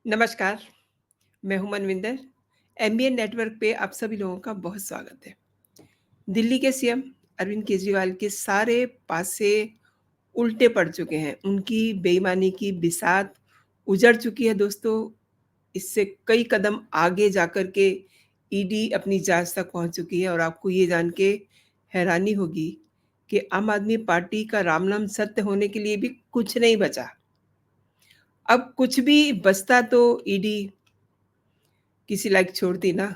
नमस्कार, मैं हूँ मनविंदर। एमबीएन नेटवर्क पे आप सभी लोगों का बहुत स्वागत है। दिल्ली के सीएम अरविंद केजरीवाल के सारे पासे उल्टे पड़ चुके हैं। उनकी बेईमानी की बिसात उजड़ चुकी है दोस्तों। इससे कई कदम आगे जाकर के ईडी अपनी जाँच तक पहुँच चुकी है और आपको ये जान के हैरानी होगी कि आम आदमी पार्टी का राम नाम सत्य होने के लिए भी कुछ नहीं बचा। अब कुछ भी बचता तो ईडी किसी लायक छोड़ती ना।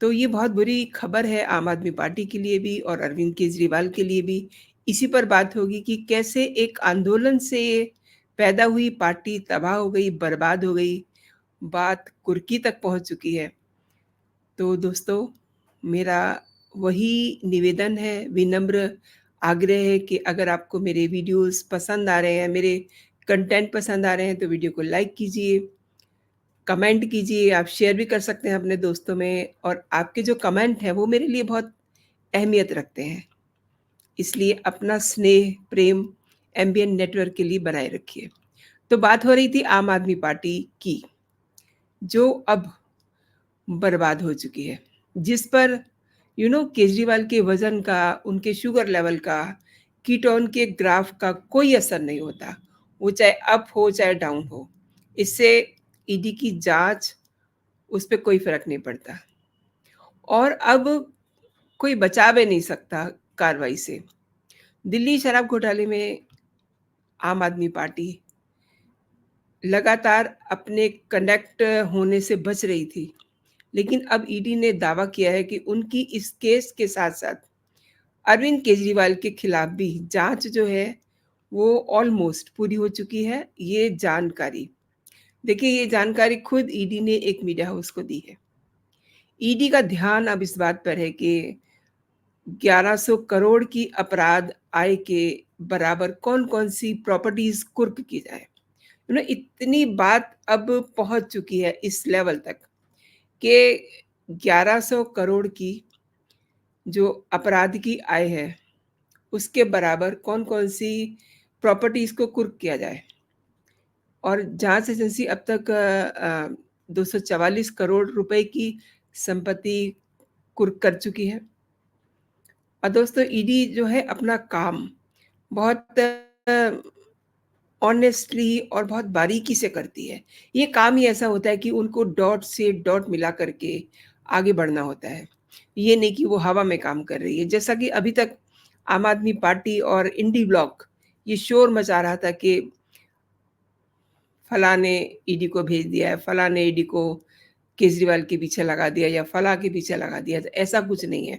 तो ये बहुत बुरी खबर है आम आदमी पार्टी के लिए भी और अरविंद केजरीवाल के लिए भी। इसी पर बात होगी कि कैसे एक आंदोलन से पैदा हुई पार्टी तबाह हो गई, बर्बाद हो गई, बात कुर्की तक पहुँच चुकी है। तो दोस्तों, मेरा वही निवेदन है, विनम्र आग्रह है कि अगर आपको मेरे वीडियोज़ पसंद आ रहे हैं, मेरे कंटेंट पसंद आ रहे हैं, तो वीडियो को लाइक कीजिए, कमेंट कीजिए, आप शेयर भी कर सकते हैं अपने दोस्तों में और आपके जो कमेंट हैं वो मेरे लिए बहुत अहमियत रखते हैं। इसलिए अपना स्नेह, प्रेम एमबीएन नेटवर्क के लिए बनाए रखिए। तो बात हो रही थी आम आदमी पार्टी की, जो अब बर्बाद हो चुकी है। जिस पर केजरीवाल के वज़न का, उनके शुगर लेवल का, कीटोन के ग्राफ का कोई असर नहीं होता। वो चाहे अप हो, चाहे डाउन हो। इससे ईडी की जाँच उस पे कोई फ़र्क नहीं पड़ता और अब कोई बचा भी नहीं सकता कार्रवाई से। दिल्ली शराब घोटाले में आम आदमी पार्टी लगातार अपने कनेक्ट होने से बच रही थी, लेकिन अब ईडी ने दावा किया है कि उनकी इस केस के साथ-साथ अरविंद केजरीवाल के खिलाफ भी जाँच जो है, वो ऑलमोस्ट पूरी हो चुकी है। ये जानकारी देखिए, ये जानकारी खुद ईडी ने एक मीडिया हाउस को दी है। ईडी का ध्यान अब इस बात पर है कि 1100 करोड़ की अपराध आय के बराबर कौन-कौन सी प्रॉपर्टीज़ कुर्क की जाए। इतनी बात अब पहुँच चुकी है इस लेवल तक कि 1100 करोड़ की जो अपराध की आय है, उसके बराबर कौन-कौन सी प्रॉपर्टीज़ को कुर्क किया जाए। और जाँच एजेंसी अब तक 244 करोड़ रुपए की संपत्ति कुर्क कर चुकी है। और दोस्तों, ईडी जो है अपना काम बहुत ऑनेस्टली और बहुत बारीकी से करती है। ये काम ही ऐसा होता है कि उनको डॉट से डॉट मिला करके आगे बढ़ना होता है। ये नहीं कि वो हवा में काम कर रही है। जैसा कि अभी तक आम आदमी पार्टी और इंडी ब्लॉक ये शोर मचा रहा था कि फलाँ ने ईडी को भेज दिया है, फलाँ ने ईडी को केजरीवाल के पीछे लगा दिया या फलाँ के पीछे लगा दिया। तो ऐसा कुछ नहीं है।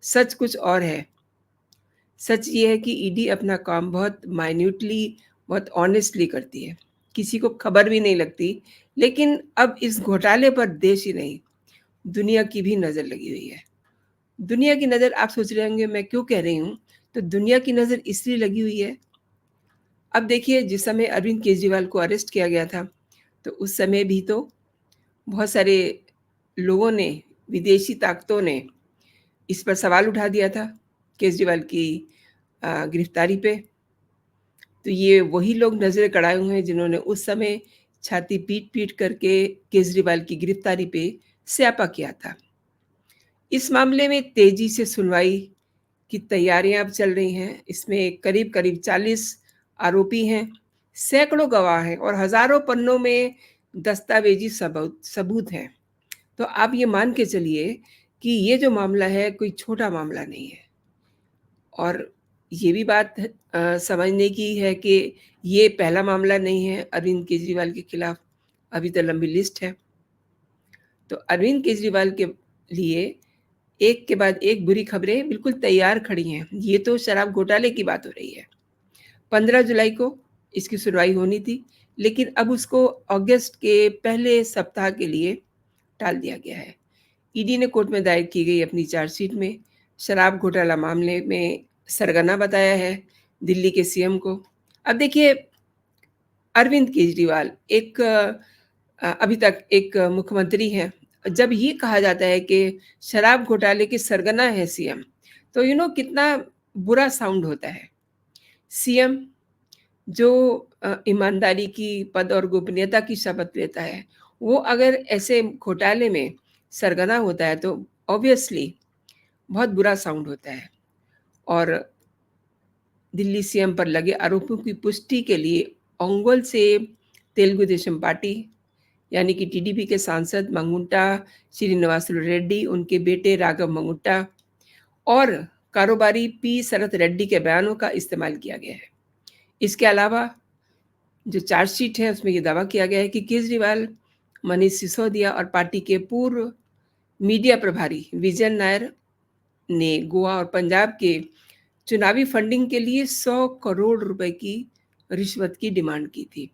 सच कुछ और है। सच ये है कि ईडी अपना काम बहुत माइन्यूटली, बहुत ऑनेस्टली करती है। किसी को खबर भी नहीं लगती, लेकिन अब इस घोटाले पर देश ही नहीं, दुनिया की भी नज़र लगी हुई है। दुनिया की नज़र आप सोच रहे होंगे मैं क्यों कह रही हूँ? तो दुनिया की नज़र इसलिए लगी हुई है, अब देखिए जिस समय अरविंद केजरीवाल को अरेस्ट किया गया था, तो उस समय भी तो बहुत सारे लोगों ने, विदेशी ताकतों ने इस पर सवाल उठा दिया था, केजरीवाल की गिरफ्तारी पे। तो ये वही लोग नज़रें गड़ाए हुए हैं जिन्होंने उस समय छाती पीट-पीट करके केजरीवाल की गिरफ्तारी पे स्यापा किया था। इस मामले में तेज़ी से सुनवाई की तैयारियां अब चल रही हैं। इसमें करीब-करीब 40 आरोपी हैं, सैकड़ों गवाह हैं और हज़ारों पन्नों में दस्तावेजी सबूत सबूत हैं। तो आप ये मान के चलिए कि ये जो मामला है कोई छोटा मामला नहीं है। और ये भी बात समझने की है कि ये पहला मामला नहीं है अरविंद केजरीवाल के खिलाफ, अभी तो लंबी लिस्ट है। तो अरविंद केजरीवाल के लिए एक के बाद एक बुरी खबरें बिल्कुल तैयार खड़ी हैं। ये तो शराब घोटाले की बात हो रही है। 15 जुलाई को इसकी सुनवाई होनी थी, लेकिन अब उसको अगस्त के पहले सप्ताह के लिए टाल दिया गया है। ईडी ने कोर्ट में दायर की गई अपनी चार्जशीट में शराब घोटाला मामले में सरगना बताया है दिल्ली के सीएम को। अब देखिए, अरविंद केजरीवाल एक अभी तक एक मुख्यमंत्री हैं। जब ये कहा जाता है कि शराब घोटाले के सरगना है सीएम, तो कितना बुरा साउंड होता है। सीएम जो ईमानदारी की, पद और गोपनीयता की शपथ लेता है, वो अगर ऐसे घोटाले में सरगना होता है तो ऑब्वियसली बहुत बुरा साउंड होता है। और दिल्ली सीएम पर लगे आरोपों की पुष्टि के लिए ओंगोल से तेलुगु देशम पार्टी यानी कि टीडीपी के सांसद मंगुंटा श्रीनिवासुलु रेड्डी, उनके बेटे राघव मंगुंटा और कारोबारी पी शरत रेड्डी के बयानों का इस्तेमाल किया गया है। इसके अलावा जो चार्जशीट है उसमें ये दावा किया गया है कि केजरीवाल, मनीष सिसोदिया और पार्टी के पूर्व मीडिया प्रभारी विजय नायर ने गोवा और पंजाब के चुनावी फंडिंग के लिए 100 करोड़ रुपए की रिश्वत की डिमांड की थी।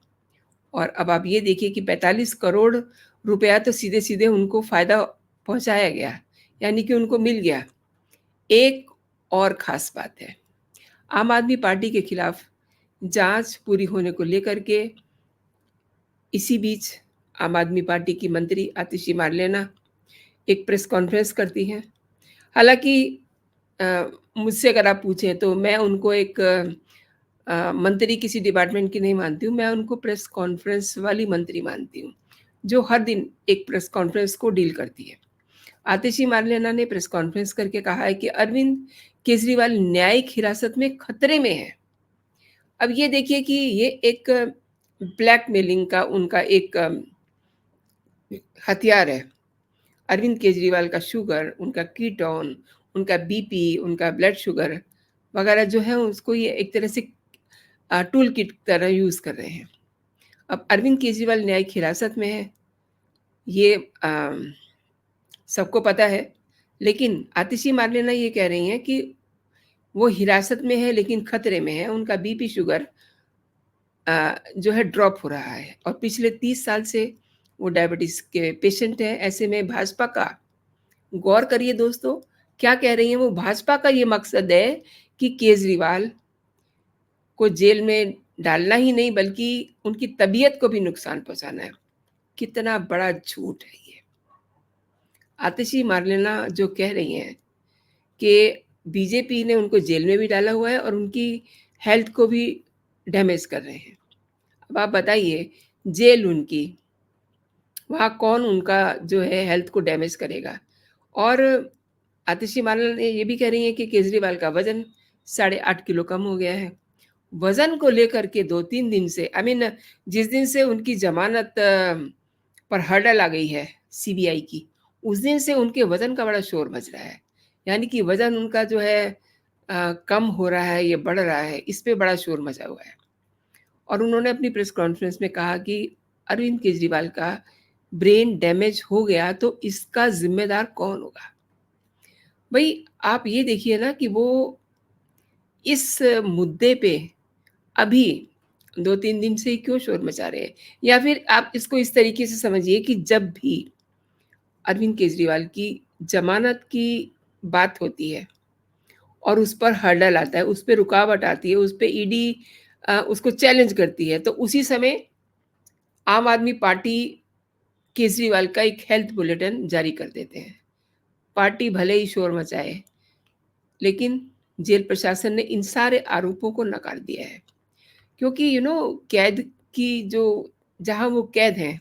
और अब आप ये देखिए कि 45 करोड़ रुपया तो सीधे-सीधे उनको फ़ायदा पहुँचाया गया, यानी कि उनको मिल गया। एक और ख़ास बात है, आम आदमी पार्टी के खिलाफ जाँच पूरी होने को लेकर के इसी बीच आम आदमी पार्टी की मंत्री आतिशी मार्लेना एक प्रेस कॉन्फ्रेंस करती हैं। हालाँकि मुझसे अगर आप पूछें तो मैं उनको एक मंत्री किसी डिपार्टमेंट की नहीं मानती हूँ, मैं उनको प्रेस कॉन्फ्रेंस वाली मंत्री मानती हूँ, जो हर दिन एक प्रेस कॉन्फ्रेंस को डील करती है। आतिशी मार्लेना ने प्रेस कॉन्फ्रेंस करके कहा है कि अरविंद केजरीवाल न्यायिक हिरासत में खतरे में हैं। अब ये देखिए कि ये एक ब्लैकमेलिंग का उनका एक हथियार है। अरविंद केजरीवाल का शुगर, उनका कीटोन, उनका बीपी, उनका ब्लड शुगर वगैरह जो है उसको ये एक तरह से टूल किट की तरह यूज़ कर रहे हैं। अब अरविंद केजरीवाल न्यायिक हिरासत में है, ये सबको पता है, लेकिन आतिशी मार्लेना ये कह रही हैं कि वो हिरासत में है लेकिन खतरे में है, उनका बीपी शुगर जो है ड्रॉप हो रहा है और पिछले 30 साल से वो डायबिटीज़ के पेशेंट हैं। ऐसे में भाजपा का गौर करिए दोस्तों, क्या कह रही हैं वो, भाजपा का ये मकसद है कि केजरीवाल को जेल में डालना ही नहीं बल्कि उनकी तबीयत को भी नुकसान पहुँचाना है। कितना बड़ा झूठ है ये। आतिशी मार्लेना जो कह रही हैं कि बीजेपी ने उनको जेल में भी डाला हुआ है और उनकी हेल्थ को भी डैमेज कर रहे हैं। अब आप बताइए, जेल उनकी, वहाँ कौन उनका जो है हेल्थ को डैमेज करेगा? और आतिशी मार्लेना ये भी कह रही हैं कि केजरीवाल का वज़न 8.5 किलो कम हो गया है। वज़न को लेकर के 2-3 दिन से जिस दिन से उनकी ज़मानत पर हर्डल आ गई है सीबीआई की, उस दिन से उनके वज़न का बड़ा शोर मच रहा है। यानी कि वज़न उनका जो है कम हो रहा है, या बढ़ रहा है, इस पे बड़ा शोर मचा हुआ है। और उन्होंने अपनी प्रेस कॉन्फ्रेंस में कहा कि अरविंद केजरीवाल का ब्रेन डैमेज हो गया तो इसका ज़िम्मेदार कौन होगा? भई आप ये देखिए ना कि वो इस मुद्दे पे अभी 2-3 दिन से ही क्यों शोर मचा रहे हैं? या फिर आप इसको इस तरीके से समझिए कि जब भी अरविंद केजरीवाल की ज़मानत की बात होती है और उस पर हर्डल आता है, उस पे रुकावट आती है, उस पे ईडी उसको चैलेंज करती है, तो उसी समय आम आदमी पार्टी केजरीवाल का एक हेल्थ बुलेटिन जारी कर देते हैं। पार्टी भले ही शोर मचाए, लेकिन जेल प्रशासन ने इन सारे आरोपों को नकार दिया है। क्योंकि कैद की जो जहाँ वो कैद हैं,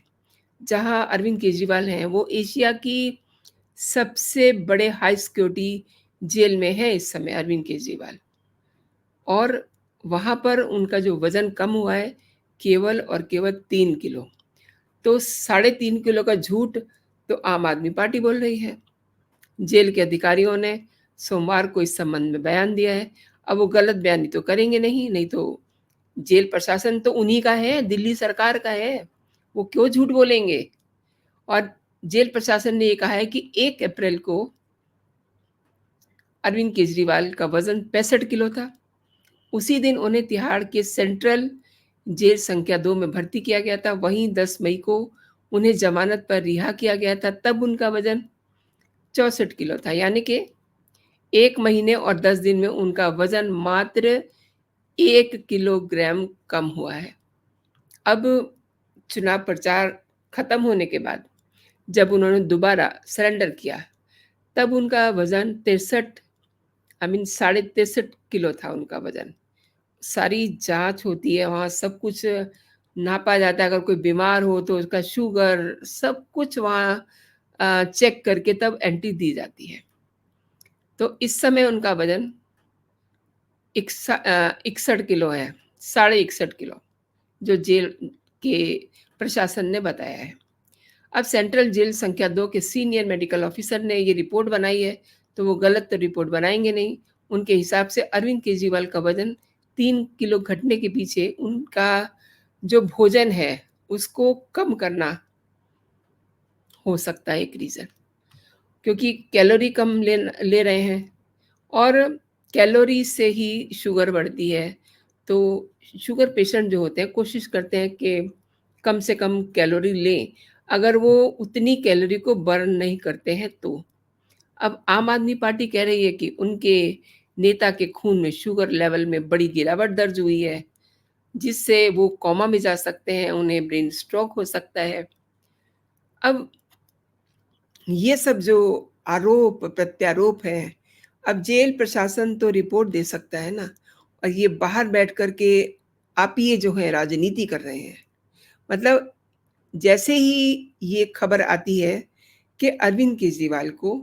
जहाँ अरविंद केजरीवाल हैं, वो एशिया की सबसे बड़े हाई सिक्योरिटी जेल में है इस समय अरविंद केजरीवाल। और वहाँ पर उनका जो वज़न कम हुआ है, केवल और केवल 3 किलो। तो 3.5 किलो का झूठ तो आम आदमी पार्टी बोल रही है। जेल के अधिकारियों ने सोमवार को इस संबंध में बयान दिया है। अब वो गलत बयानी तो करेंगे नहीं, नहीं तो जेल प्रशासन तो उन्हीं का है, दिल्ली सरकार का है, वो क्यों झूठ बोलेंगे? और जेल प्रशासन ने ये कहा है कि 1 अप्रैल को अरविंद केजरीवाल का वज़न 65 किलो था। उसी दिन उन्हें तिहाड़ के सेंट्रल जेल संख्या 2 में भर्ती किया गया था। वहीं 10 मई को उन्हें ज़मानत पर रिहा किया गया था, तब उनका वज़न 64 किलो था। यानी कि 1 महीने और 10 दिन में उनका वज़न मात्र 1 किलोग्राम कम हुआ है। अब चुनाव प्रचार खत्म होने के बाद जब उन्होंने दोबारा सरेंडर किया, तब उनका वज़न 63 साढ़े 63 किलो था उनका वज़न। सारी जाँच होती है, वहाँ सब कुछ नापा जाता है, अगर कोई बीमार हो तो उसका शुगर, सब कुछ वहाँ चेक करके तब एंट्री दी जाती है। तो इस समय उनका वज़न 61 किलो है, साढ़े 61 किलो, जो जेल के प्रशासन ने बताया है। अब सेंट्रल जेल संख्या 2 के सीनियर मेडिकल ऑफिसर ने ये रिपोर्ट बनाई है, तो वो गलत तो रिपोर्ट बनाएँगे नहीं। उनके हिसाब से अरविंद केजरीवाल का वज़न 3 किलो घटने के पीछे उनका जो भोजन है, उसको कम करना हो सकता है एक रीज़न। क्योंकि कैलोरी कम ले रहे हैं और कैलोरी से ही शुगर बढ़ती है। तो शुगर पेशेंट जो होते हैं कोशिश करते हैं कि कम से कम कैलोरी लें, अगर वो उतनी कैलोरी को बर्न नहीं करते हैं तो। अब आम आदमी पार्टी कह रही है कि उनके नेता के खून में शुगर लेवल में बड़ी गिरावट दर्ज हुई है, जिससे वो कोमा में जा सकते हैं, उन्हें ब्रेन स्ट्रोक हो सकता है। अब ये सब जो आरोप-प्रत्यारोप हैं, अब जेल प्रशासन तो रिपोर्ट दे सकता है ना, और ये बाहर बैठ कर के आप ये जो है राजनीति कर रहे हैं। मतलब जैसे ही ये खबर आती है कि अरविंद केजरीवाल को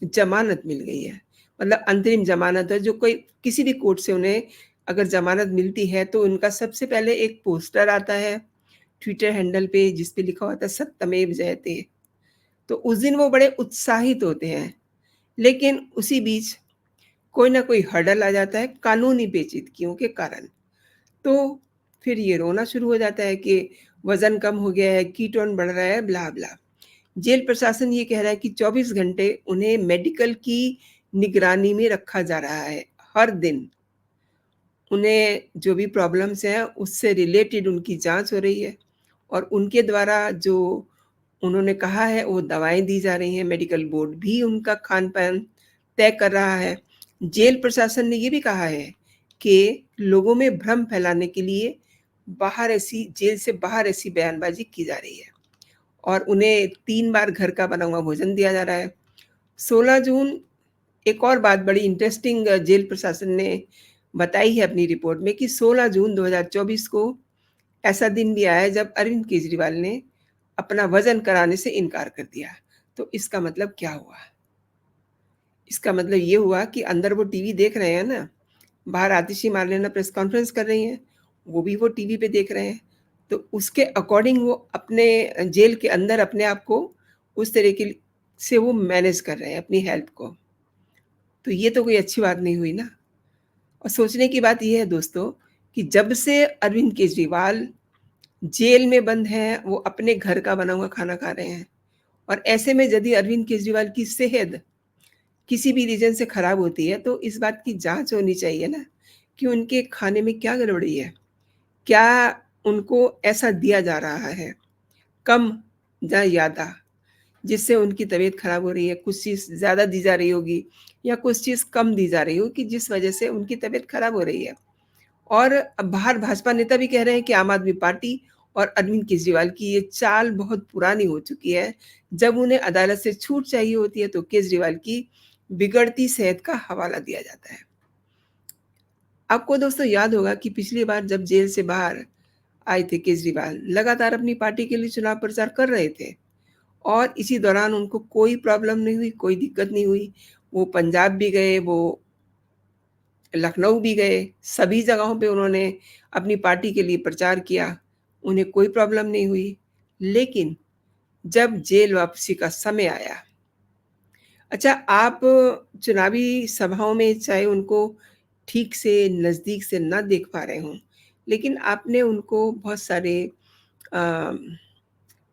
ज़मानत मिल गई है, मतलब अंतरिम ज़मानत है, जो कोई किसी भी कोर्ट से उन्हें अगर ज़मानत मिलती है, तो उनका सबसे पहले एक पोस्टर आता है, ट्विटर हैंडल पे जिस पे लिखा होता है सत्यमेव जयते। तो उस दिन वो बड़े उत्साहित होते हैं, लेकिन उसी बीच कोई ना कोई हर्डल आ जाता है कानूनी पेचीदगियों के कारण। तो फिर ये रोना शुरू हो जाता है कि वज़न कम हो गया है, कीटोन बढ़ रहा है, ब्ला-ब्ला। जेल प्रशासन ये कह रहा है कि 24 घंटे उन्हें मेडिकल की निगरानी में रखा जा रहा है, हर दिन। उन्हें जो भी प्रॉब्लम्स हैं, उससे रिलेटेड उनकी जाँच हो रही है और उनके द्वारा जो उन्होंने कहा है, वो दवाएँ दी जा रही हैं, मेडिकल बोर्ड भी उनका खान-पान तय कर रहा है। जेल प्रशासन ने ये भी कहा है कि लोगों में भ्रम फैलाने के लिए बाहर ऐसी जेल से बाहर ऐसी बयानबाज़ी की जा रही है और उन्हें 3 बार घर का बना हुआ भोजन दिया जा रहा है। 16 जून एक और बात बड़ी इंटरेस्टिंग जेल प्रशासन ने बताई है अपनी रिपोर्ट में कि 16 जून 2024 को ऐसा दिन भी आया है जब अरविंद केजरीवाल ने अपना वज़न कराने से इनकार कर दिया। तो इसका मतलब क्या हुआ? इसका मतलब ये हुआ कि अंदर वो टीवी देख रहे हैं ना, बाहर आतिशी मार्लेना प्रेस कॉन्फ्रेंस कर रही हैं, वो भी वो टीवी पे देख रहे हैं। तो उसके अकॉर्डिंग वो अपने जेल के अंदर अपने आप को उस तरीके से वो मैनेज कर रहे हैं अपनी हेल्थ को। तो ये तो कोई अच्छी बात नहीं हुई ना। और सोचने की बात ये है दोस्तों कि जब से अरविंद केजरीवाल जेल में बंद हैं, वो अपने घर का बना हुआ खाना खा रहे हैं और ऐसे में यदि अरविंद केजरीवाल की सेहत किसी भी रीज़न से खराब होती है, तो इस बात की जाँच होनी चाहिए ना कि उनके खाने में क्या गड़बड़ी है? क्या उनको ऐसा दिया जा रहा है, कम या ज़्यादा, जिससे उनकी तबीयत खराब हो रही है? कुछ चीज़ ज़्यादा दी जा रही होगी या कुछ चीज़ कम दी जा रही होगी, जिस वजह से उनकी तबीयत खराब हो रही है। और अब बाहर भाजपा नेता भी कह रहे हैं कि आम आदमी पार्टी और अरविंद केजरीवाल की ये चाल बहुत पुरानी हो चुकी है। जब उन्हें अदालत से छूट चाहिए होती है, तो केजरीवाल की बिगड़ती सेहत का हवाला दिया जाता है। आपको दोस्तों याद होगा कि पिछली बार जब जेल से बाहर आए थे केजरीवाल, लगातार अपनी पार्टी के लिए चुनाव प्रचार कर रहे थे और इसी दौरान उनको कोई प्रॉब्लम नहीं हुई, कोई दिक्कत नहीं हुई। वो पंजाब भी गए, वो लखनऊ भी गए, सभी जगहों पे उन्होंने अपनी पार्टी के लिए प्रचार किया, उन्हें कोई प्रॉब्लम नहीं हुई। लेकिन जब जेल वापसी का समय आया, अच्छा आप चुनावी सभाओं में चाहे उनको ठीक से नज़दीक से ना देख पा रहे हों, लेकिन आपने उनको बहुत सारे अ,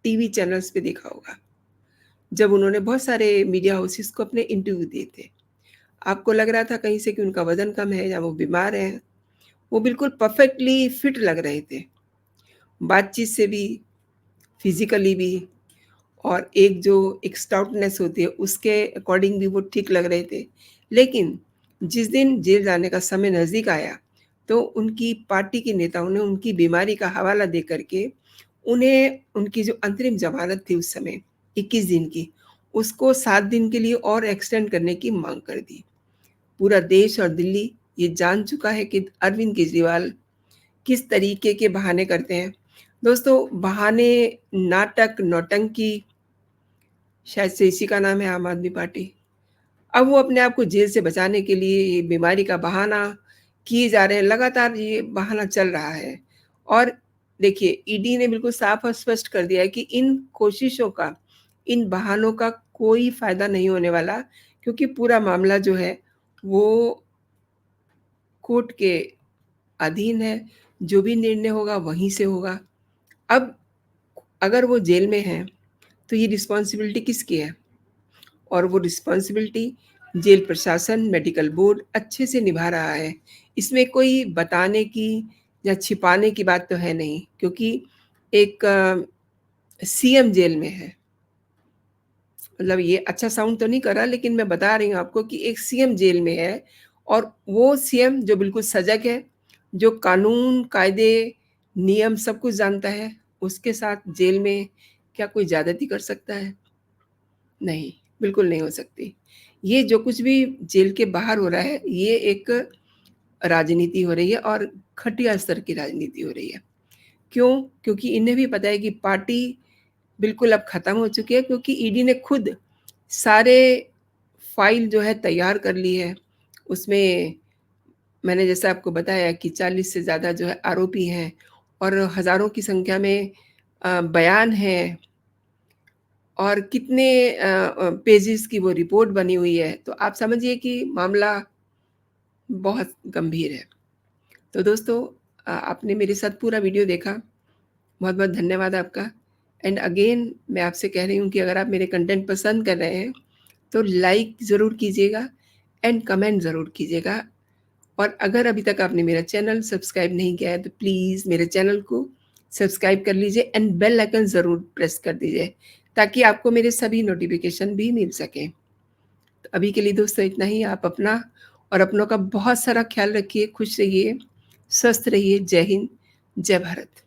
टीवी चैनल्स पे देखा होगा, जब उन्होंने बहुत सारे मीडिया हाउसेस को अपने इंटरव्यू दिए थे। आपको लग रहा था कहीं से कि उनका वज़न कम है या वो बीमार हैं। वो बिल्कुल परफेक्टली फिट लग रहे थे। बातचीत से भी, फिज़िकली भी और एक स्टाउटनेस होती है उसके अकॉर्डिंग भी वो ठीक लग रहे थे। लेकिन जिस दिन जेल जाने का समय नज़दीक आया, तो उनकी पार्टी के नेताओं ने उनकी बीमारी का हवाला दे कर के उन्हें उनकी जो अंतरिम ज़मानत थी उस समय 21 दिन की, उसको 7 दिन के लिए और एक्सटेंड करने की माँग कर दी। पूरा देश और दिल्ली ये जान चुका है कि अरविंद केजरीवाल किस तरीके के बहाने करते हैं। दोस्तों, बहाने, नाटक, नौटंकी, शायद से इसी का नाम है आम आदमी पार्टी। अब वो अपने आप को जेल से बचाने के लिए ये बीमारी का बहाना किए जा रहे हैं, लगातार ये बहाना चल रहा है। और देखिए, ईडी ने बिल्कुल साफ और स्पष्ट कर दिया है कि इन कोशिशों का, इन बहानों का कोई फ़ायदा नहीं होने वाला, क्योंकि पूरा मामला जो है वो कोर्ट के अधीन है, जो भी निर्णय होगा वहीं से होगा। अब अगर वो जेल में हैं, तो ये रिस्पॉन्सिबिलिटी किसकी है? और वो रिस्पॉन्सिबिलिटी जेल प्रशासन, मेडिकल बोर्ड अच्छे से निभा रहा है। इसमें कोई बताने की या छिपाने की बात तो है नहीं, क्योंकि एक सीएम जेल में है। मतलब ये अच्छा साउंड तो नहीं कर रहा, लेकिन मैं बता रही हूँ आपको कि एक सीएम जेल में है और वो सीएम जो बिल्कुल सजग है, जो कानून, कायदे, नियम सब कुछ जानता है, उसके साथ जेल में क्या कोई ज़्यादती कर सकता है? नहीं, बिल्कुल नहीं हो सकती। ये जो कुछ भी जेल के बाहर हो रहा है, ये एक राजनीति हो रही है और घटिया स्तर की राजनीति हो रही है। क्यों? क्योंकि इन्हें भी पता है कि पार्टी बिल्कुल अब खत्म हो चुकी है, क्योंकि ईडी ने खुद सारे फाइल जो है तैयार कर ली है। उसमें मैंने जैसा आपको बताया कि 40 से ज़्यादा जो है आरोपी हैं और हज़ारों की संख्या में बयान हैं और कितने पेजेज़ की वो रिपोर्ट बनी हुई है। तो आप समझिए कि मामला बहुत गंभीर है। तो दोस्तों, आपने मेरे साथ पूरा वीडियो देखा, बहुत-बहुत धन्यवाद आपका। एंड अगेन मैं आपसे कह रही हूँ कि अगर आप मेरे कंटेंट पसंद कर रहे हैं, तो लाइक ज़रूर कीजिएगा एंड कमेंट ज़रूर कीजिएगा। और अगर अभी तक आपने मेरा चैनल सब्सक्राइब नहीं किया है, तो प्लीज़ मेरे चैनल को सब्सक्राइब कर लीजिए एंड बेल आइकन ज़रूर प्रेस कर दीजिए, ताकि आपको मेरे सभी नोटिफ़िकेशन भी मिल सकें। तो अभी के लिए दोस्तों इतना ही। आप अपना और अपनों का बहुत सारा ख़्याल रखिए, खुश रहिए, स्वस्थ रहिए। जय हिंद, जय भारत।